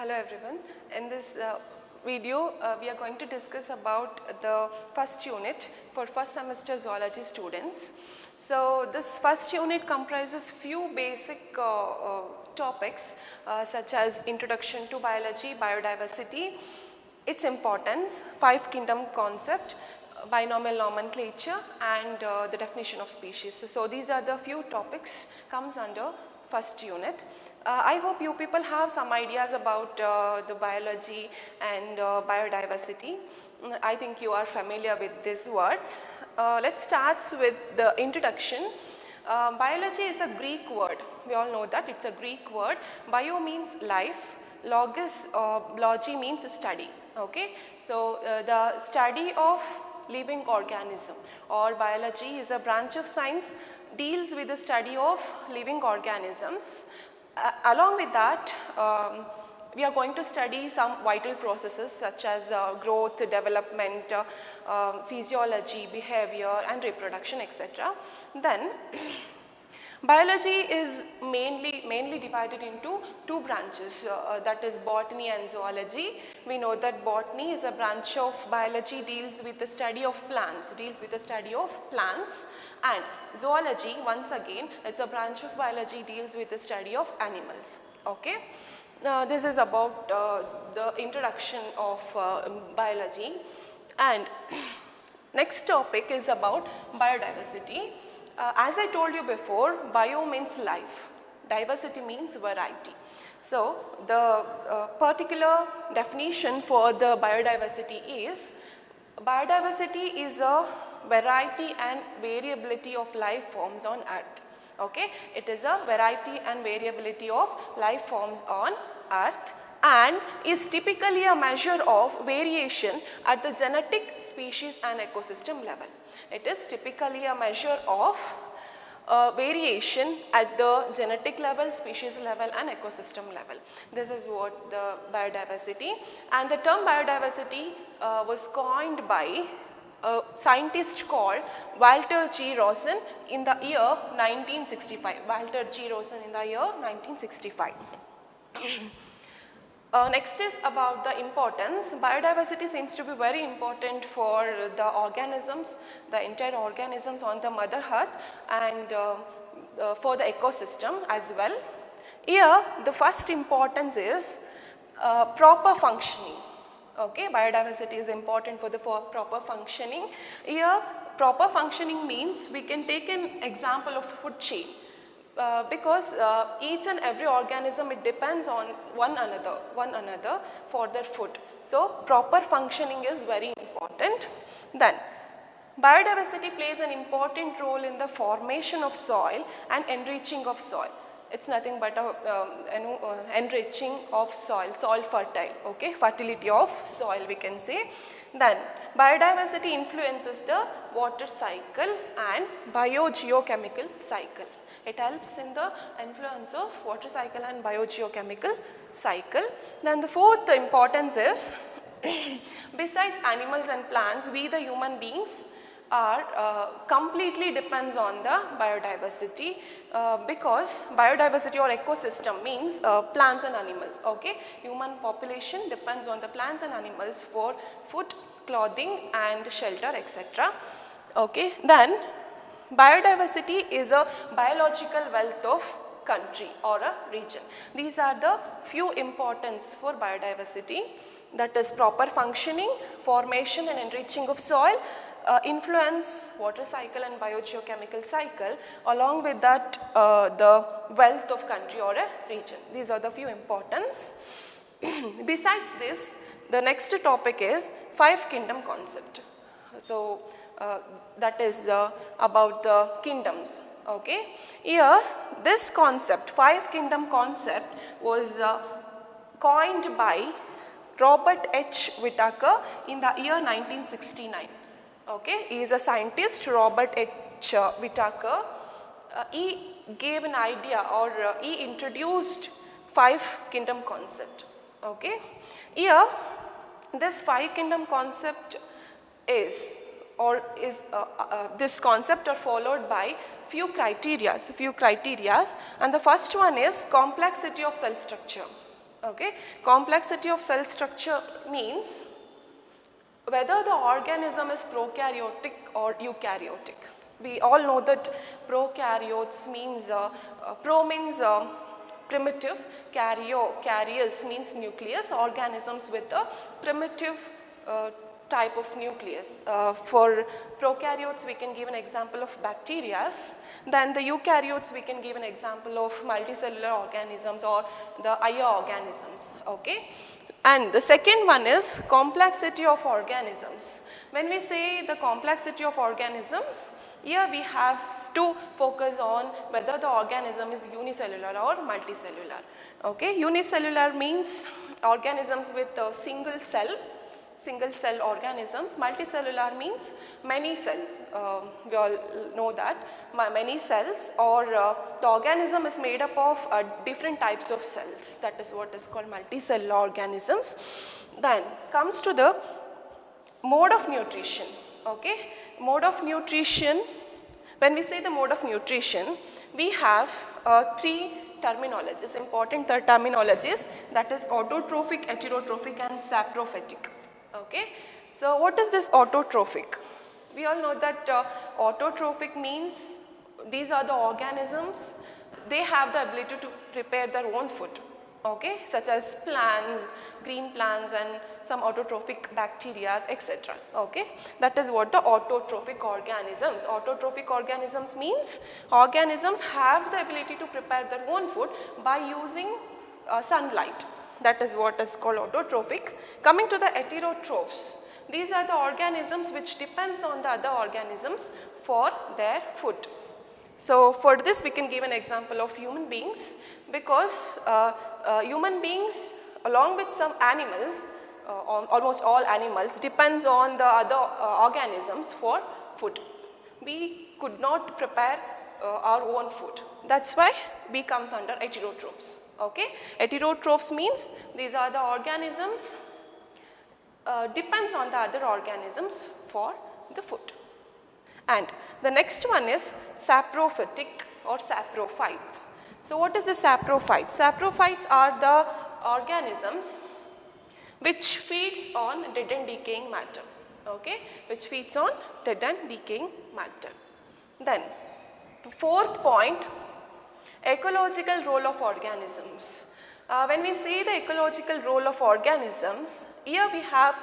Hello everyone. In this video, we are going to discuss about the first unit for first semester zoology students. So this first unit comprises few basic topics such as introduction to biology, biodiversity, its importance, five kingdom concept, binomial nomenclature and the definition of species. So these are the few topics comes under first unit. I hope you people have some ideas about the biology and biodiversity. I think you are familiar with these words. Let's start with the introduction. Biology is a Greek word. We all know that it's a Greek word. Bio means life. Logos, logy means study. Okay. So the study of living organism or biology is a branch of science deals with the study of living organisms. Along with that, we are going to study some vital processes such as growth, development, physiology, behavior and reproduction, etc. Then biology is mainly divided into two branches, that is botany and zoology. We know that botany is a branch of biology, deals with the study of plants, and zoology once again it's a branch of biology, deals with the study of animals. Okay. This is about the introduction of biology, and next topic is about biodiversity. As I told you before, bio means life, diversity means variety. So the particular definition for the biodiversity is a variety and variability of life forms on earth. Okay, it is a variety and variability of life forms on earth and is typically a measure of variation at the genetic, species and ecosystem level. It is typically a measure of variation at the genetic level, species level and ecosystem level. This is what the biodiversity, and the term biodiversity was coined by a scientist called Walter G. Rosen in the year 1965. Walter G. Rosen in the year 1965. Next is about the importance. Biodiversity seems to be very important for the organisms, the entire organisms on the mother earth, and for the ecosystem as well. Here the first importance is proper functioning. Okay, biodiversity is important for the proper functioning. Here proper functioning means we can take an example of food chain. Because each and every organism, it depends on one another for their food. So proper functioning is very important. Then biodiversity plays an important role in the formation of soil and enriching of soil. It's nothing but enriching of soil fertile, okay, fertility of soil we can say. Then biodiversity influences the water cycle and biogeochemical cycle. It helps in the influence of water cycle and biogeochemical cycle. Then the fourth importance is besides animals and plants, we the human beings are completely depends on the biodiversity because biodiversity or ecosystem means plants and animals. Okay, human population depends on the plants and animals for food, clothing and shelter, etc. Okay, then biodiversity is a biological wealth of country or a region. These are the few importance for biodiversity, that is proper functioning, formation and enriching of soil, influence water cycle and biogeochemical cycle, along with that the wealth of country or a region. These are the few importance. Besides this, the next topic is five kingdom concept. So that is about the kingdoms. Okay, here this concept, five kingdom concept, was coined by Robert H. Whittaker in the year 1969. Okay, he is a scientist, Robert H. Whittaker. He gave an idea or he introduced five kingdom concept. Okay, here this five kingdom concept is this concept are followed by few criterias, and the first one is complexity of cell structure. Okay. Complexity of cell structure means whether the organism is prokaryotic or eukaryotic. We all know that prokaryotes means, pro means primitive, carriers means nucleus, organisms with a primitive type of nucleus. For prokaryotes we can give an example of bacteria, then the eukaryotes we can give an example of multicellular organisms or the higher organisms. Okay. And the second one is complexity of organisms. When we say the complexity of organisms, here we have to focus on whether the organism is unicellular or multicellular. Okay. Unicellular means organisms with a single cell organisms. Multicellular means many cells. We all know that many cells, or the organism is made up of different types of cells. That is what is called multicellular organisms. Then comes to the mode of nutrition. Okay. Mode of nutrition, when we say the mode of nutrition, we have three terminologies, important terminologies, that is autotrophic, heterotrophic and saprophytic. Okay. So what is this autotrophic? We all know that autotrophic means these are the organisms, they have the ability to prepare their own food. Okay, such as plants, green plants and some autotrophic bacteria, etc. Okay, that is what the autotrophic organisms. Autotrophic organisms means organisms have the ability to prepare their own food by using sunlight. That is what is called autotrophic. Coming to the heterotrophs, these are the organisms which depends on the other organisms for their food. So for this we can give an example of human beings, because human beings along with some animals, almost all animals depends on the other organisms for food. We could not prepare our own food. That is why B comes under heterotrophs. Okay. Heterotrophs means these are the organisms depends on the other organisms for the food. And the next one is saprophytic or saprophytes. So what is the saprophytes? Saprophytes are the organisms which feeds on dead and decaying matter. Okay, which feeds on dead and decaying matter. Then fourth point, ecological role of organisms. When we say the ecological role of organisms, here we have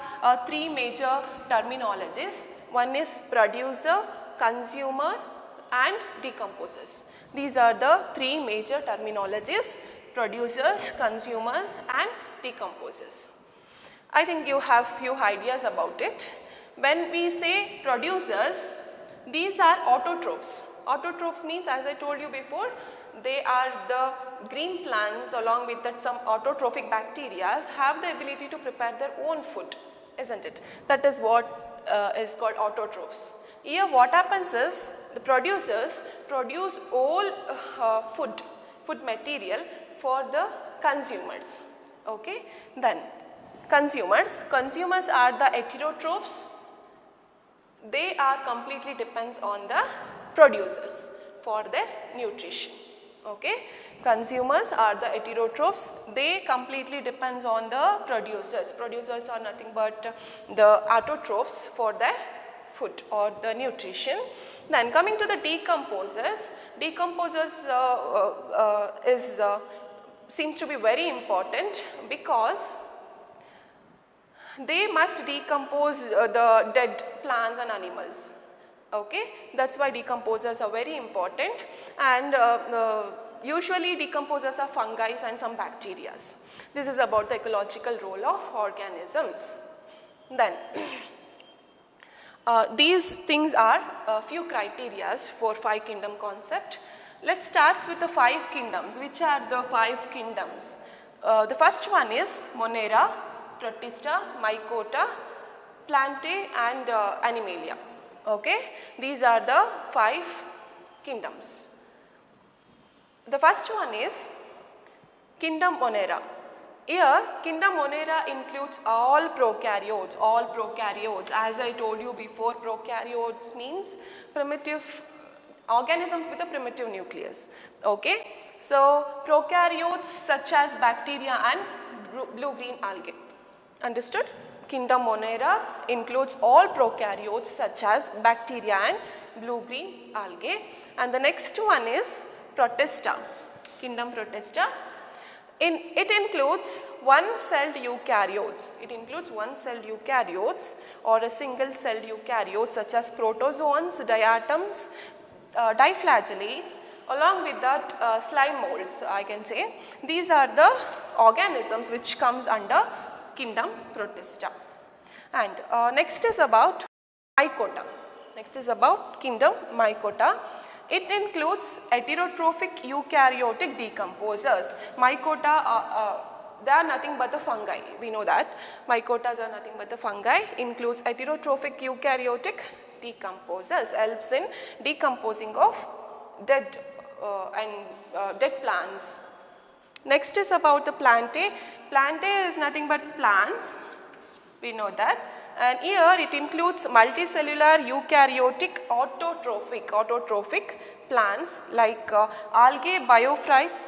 three major terminologies. One is producer, consumer and decomposers. These are the three major terminologies: producers, consumers and decomposers. I think you have few ideas about it. When we say producers, these are autotrophs. Autotrophs means, as I told you before, they are the green plants along with that some autotrophic bacteria have the ability to prepare their own food, isn't it? That is what is called autotrophs. Here what happens is the producers produce all food material for the consumers. Okay. Then consumers are the heterotrophs. They are completely depends on the producers for their nutrition. Okay. Consumers are the heterotrophs. They completely depends on the producers. Producers are nothing but the autotrophs for their food or the nutrition. Then coming to the decomposers, seems to be very important because they must decompose the dead plants and animals. Okay, that is why decomposers are very important, and usually decomposers are fungi and some bacteria. This is about the ecological role of organisms. Then these things are a few criteria for five kingdom concept. Let's start with the five kingdoms. Which are the five kingdoms? The first one is Monera, Protista, Mycota, Plantae and Animalia. Okay, these are the five kingdoms. The first one is kingdom Monera. Here kingdom Monera includes all prokaryotes. As I told you before, prokaryotes means primitive organisms with a primitive nucleus. Okay, so prokaryotes such as bacteria and blue-green algae. Understood? Kingdom Monera includes all prokaryotes such as bacteria and blue-green algae. And the next one is Protista, Kingdom Protista. It includes one-celled eukaryotes. It includes one-celled eukaryotes or a single-celled eukaryote such as protozoans, diatoms, diflagellates, along with that slime molds, I can say. These are the organisms which comes under Kingdom Protista. And next is about Mycota. Next is about Kingdom Mycota. It includes heterotrophic eukaryotic decomposers. Mycota, they are nothing but the fungi, we know that. Mycotas are nothing but the fungi, includes heterotrophic eukaryotic decomposers, helps in decomposing of dead dead plants. Next is about the Plantae. Plantae is nothing but plants, we know that. And here it includes multicellular eukaryotic autotrophic plants like algae, bryophytes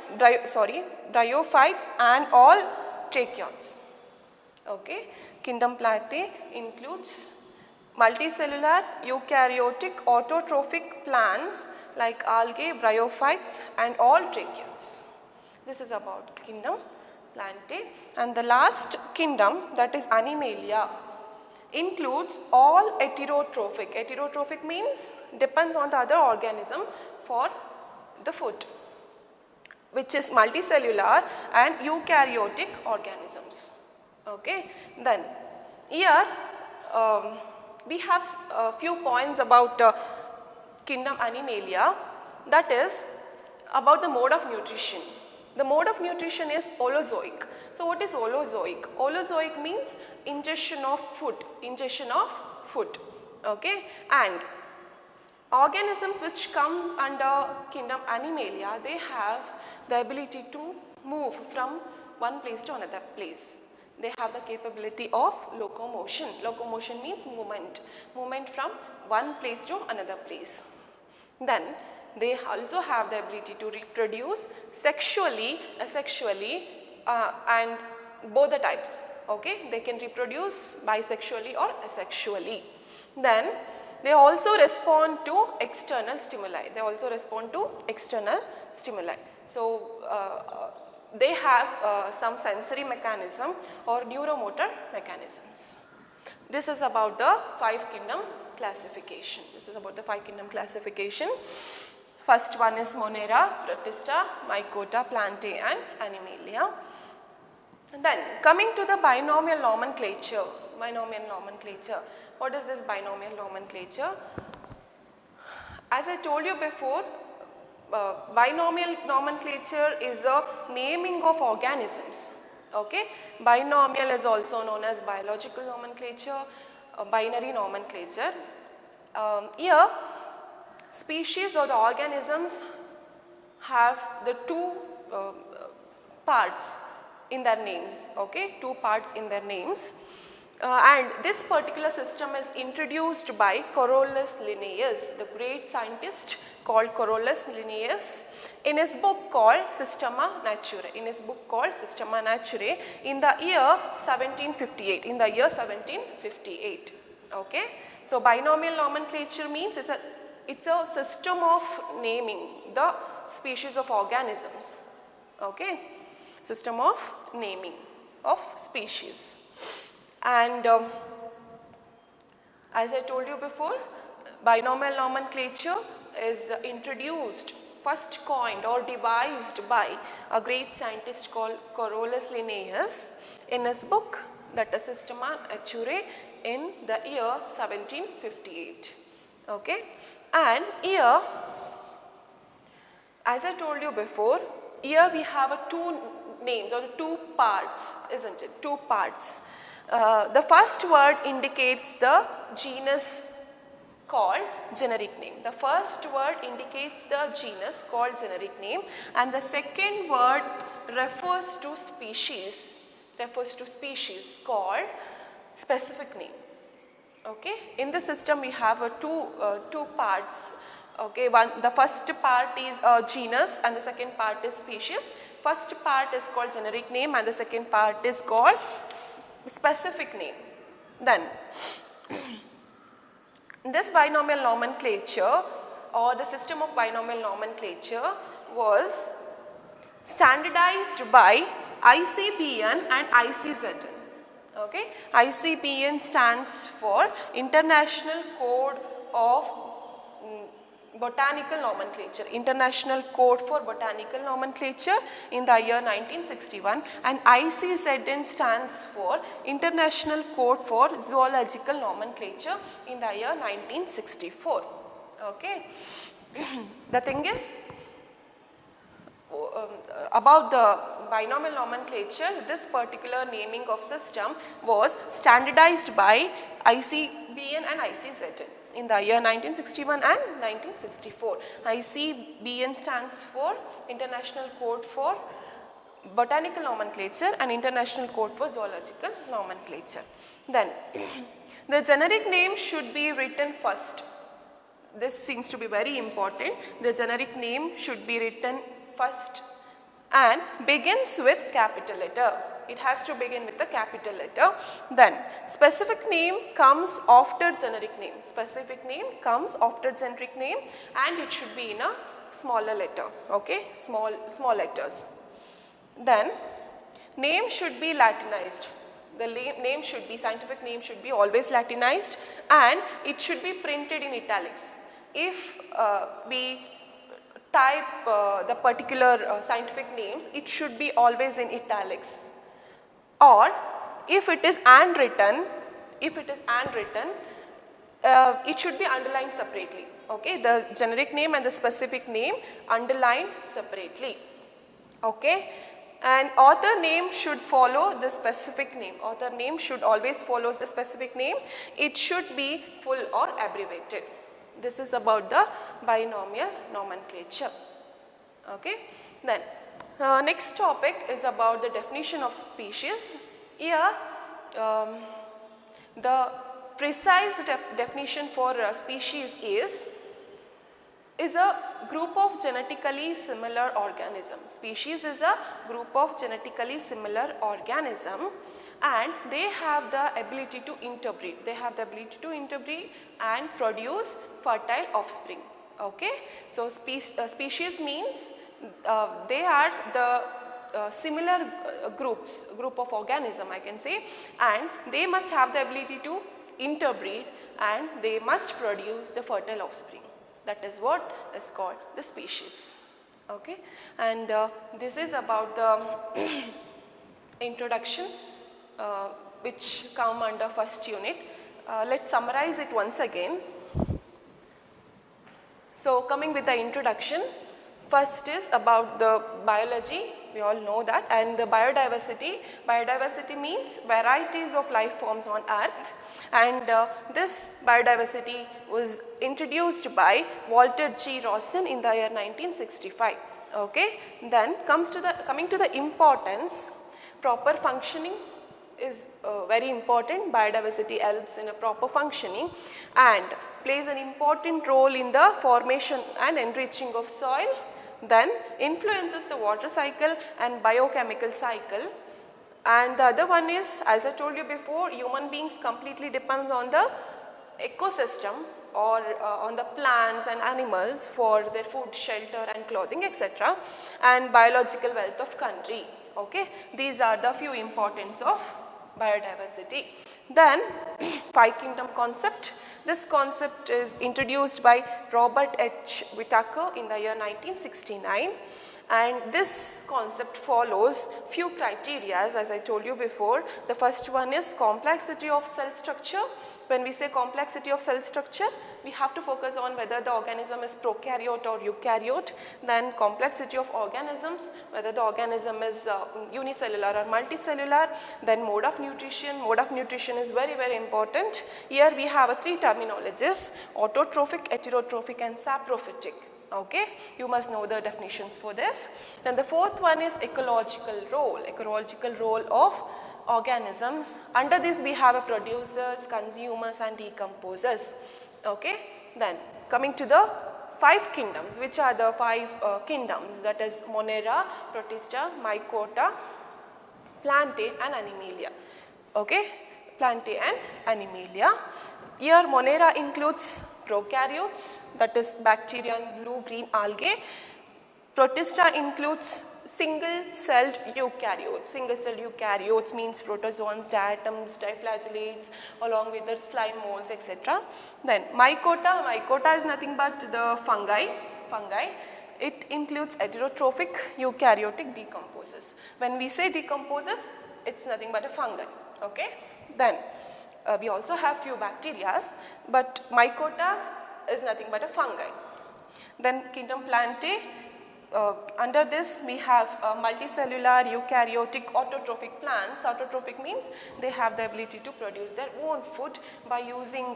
and all tracheids. Okay. Kingdom Plantae includes multicellular eukaryotic autotrophic plants like algae, bryophytes and all tracheids. This is about Kingdom Plantae. And the last kingdom, that is Animalia, includes all heterotrophic. Heterotrophic means depends on the other organism for the food, which is multicellular and eukaryotic organisms. Okay. Then here we have a few points about Kingdom Animalia, that is about the mode of nutrition. The mode of nutrition is holozoic. So what is holozoic? Holozoic means ingestion of food, okay. And organisms which comes under Kingdom Animalia, they have the ability to move from one place to another place. They have the capability of locomotion. Locomotion means movement from one place to another place. Then they also have the ability to reproduce sexually, asexually and both the types. Okay, they can reproduce bisexually or asexually. Then they also respond to external stimuli. So they have some sensory mechanism or neuromotor mechanisms. This is about the 5 kingdom classification. First one is Monera, Protista, Mycota, Plantae and Animalia. And then coming to the binomial nomenclature. What is this binomial nomenclature? As I told you before, binomial nomenclature is a naming of organisms. Okay? Binomial is also known as biological nomenclature, binary nomenclature. Here species or the organisms have the two parts in their names, okay, 2 parts in their names. And this particular system is introduced by Carolus Linnaeus, the great scientist called Carolus Linnaeus, in his book called Systema Naturae, in the year 1758, okay. So binomial nomenclature means it's a system of naming the species of organisms, okay, system of naming of species. And as I told you before, binomial nomenclature is introduced, first coined or devised by a great scientist called Carolus Linnaeus in his book, that is Systema Naturae, in the year 1758. Okay. And here, as I told you before, here we have 2 names or 2 parts, isn't it? 2 parts. The first word indicates the genus called generic name. The first word indicates the genus called generic name, and the second word refers to species called specific name. Okay. In the system we have two parts Okay, the first part is genus and the second part is species. First part is called generic name and the second part is called specific name. Then this binomial nomenclature or the system of binomial nomenclature was standardized by ICBN and ICZN. Okay, ICBN stands for International Code of Botanical Nomenclature, International Code for Botanical Nomenclature in the year 1961, and ICZN stands for International Code for Zoological Nomenclature in the year 1964. Okay. The thing is, about the binomial nomenclature, this particular naming of system was standardized by ICBN and ICZN in the year 1961 and 1964. ICBN stands for International Code for Botanical Nomenclature and International Code for Zoological Nomenclature. Then the generic name should be written first. This seems to be very important. The generic name should be written first and begins with capital letter. It has to begin with a capital letter. Then specific name comes after generic name. Specific name comes after generic name and it should be in a smaller letter. Okay, small letters. Then name should be Latinized. The name should be, scientific name should be always Latinized and it should be printed in italics. If we type the particular scientific names, it should be always in italics. Or if it is handwritten, it should be underlined separately. Okay, the generic name and the specific name underlined separately. Okay, and author name should follow the specific name. Author name should always follow the specific name. It should be full or abbreviated. This is about the binomial nomenclature. Okay. Then next topic is about the definition of species. Here the precise definition for species is a group of genetically similar organisms. Species is a group of genetically similar organism and they have the ability to interbreed. They have the ability to interbreed and produce fertile offspring. Okay. So species means they are the similar group of organism, I can say, and they must have the ability to interbreed and they must produce the fertile offspring. That is what is called the species. Okay. And this is about the introduction which come under first unit. Let's summarize it once again. So coming with the introduction, first is about the biology, we all know that, and the biodiversity. Biodiversity means varieties of life forms on earth, and this biodiversity was introduced by Walter G. Rawson in the year 1965. Okay. Then coming to the importance, proper functioning is very important. Biodiversity helps in a proper functioning and plays an important role in the formation and enriching of soil. Then influences the water cycle and biochemical cycle. And the other one is, as I told you before, human beings completely depends on the ecosystem or on the plants and animals for their food, shelter and clothing, etc. and biological wealth of country. Okay. These are the few importance of biodiversity. Then 5 kingdom concept. This concept is introduced by Robert H. Whitaker in the year 1969, and this concept follows few criteria, as I told you before. The first one is complexity of cell structure. When we say complexity of cell structure, we have to focus on whether the organism is prokaryote or eukaryote. Then complexity of organisms, whether the organism is unicellular or multicellular. Then mode of nutrition. Mode of nutrition is very, very important. Here we have 3 terminologies: autotrophic, heterotrophic and saprophytic. Okay, you must know the definitions for this. Then the fourth one is ecological role of organisms. Under this we have producers, consumers and decomposers. Okay. Then coming to the 5 kingdoms. Which are the 5 kingdoms? That is Monera, Protista, Mycota, Plantae and Animalia. Okay, Plantae and Animalia. Here Monera includes prokaryotes, that is bacteria and blue-green algae. Protista includes single-celled eukaryotes. Single-celled eukaryotes means protozoans, diatoms, diflagellates along with their slime molds, etc. Then Mycota is nothing but the fungi. It includes heterotrophic eukaryotic decomposers. When we say decomposers, it's nothing but a fungi. Okay. Then we also have few bacteria, but Mycota is nothing but a fungi. Then kingdom Plantae. Under this we have multicellular eukaryotic autotrophic plants. Autotrophic means they have the ability to produce their own food by using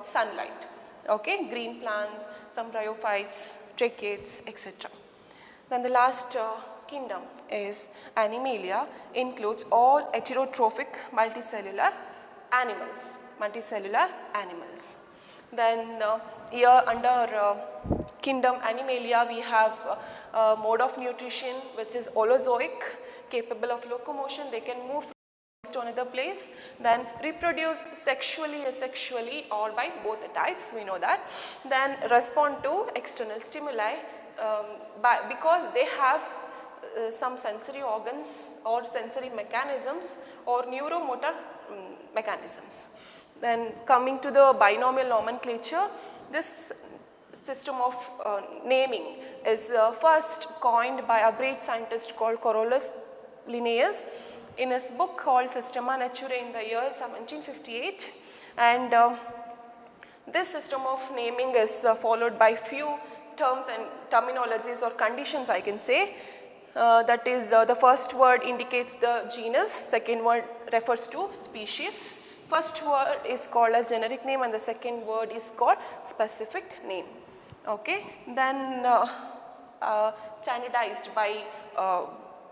sunlight. Okay, green plants, some bryophytes, tracheids, etc. Then the last kingdom is Animalia, includes all heterotrophic multicellular animals. Then here under kingdom Animalia we have mode of nutrition which is holozoic, capable of locomotion. They can move from place to another place. Then reproduce sexually, asexually or by both the types, we know that. Then respond to external stimuli because they have some sensory organs or sensory mechanisms or neuromotor mechanisms. Then coming to the binomial nomenclature, this system of naming is first coined by a great scientist called Carolus Linnaeus in his book called Systema Naturae in the year 1758, and this system of naming is followed by few terms and terminologies or conditions, I can say. That is the first word indicates the genus, second word refers to species. First word is called as generic name and the second word is called specific name. Okay. Then standardized by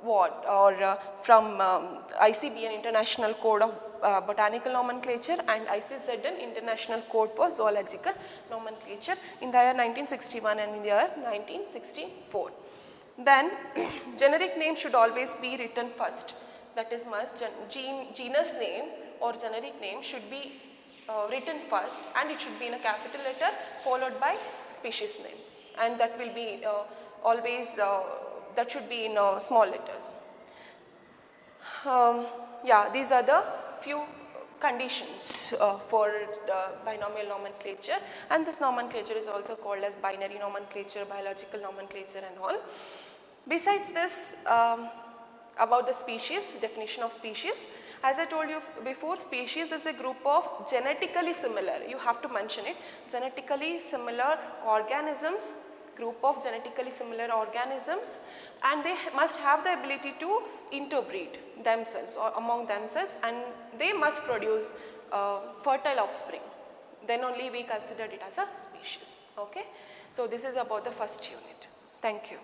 what or from ICBN International Code of Botanical Nomenclature and ICZN International Code for Zoological Nomenclature in the year 1961 and in the year 1964. Then generic name should always be written first. That is must. Genus name or generic name should be written first and it should be in a capital letter followed by species name, and that will be always that should be in small letters. Yeah, these are the few conditions for the binomial nomenclature, and this nomenclature is also called as binary nomenclature, biological nomenclature and all. Besides this, about the species, definition of species, as I told you before, species is a group of genetically similar, you have to mention it, genetically similar organisms, group of genetically similar organisms, and they must have the ability to interbreed themselves or among themselves, and they must produce fertile offspring. Then only we consider it as a species. Okay. So this is about the first unit. Thank you.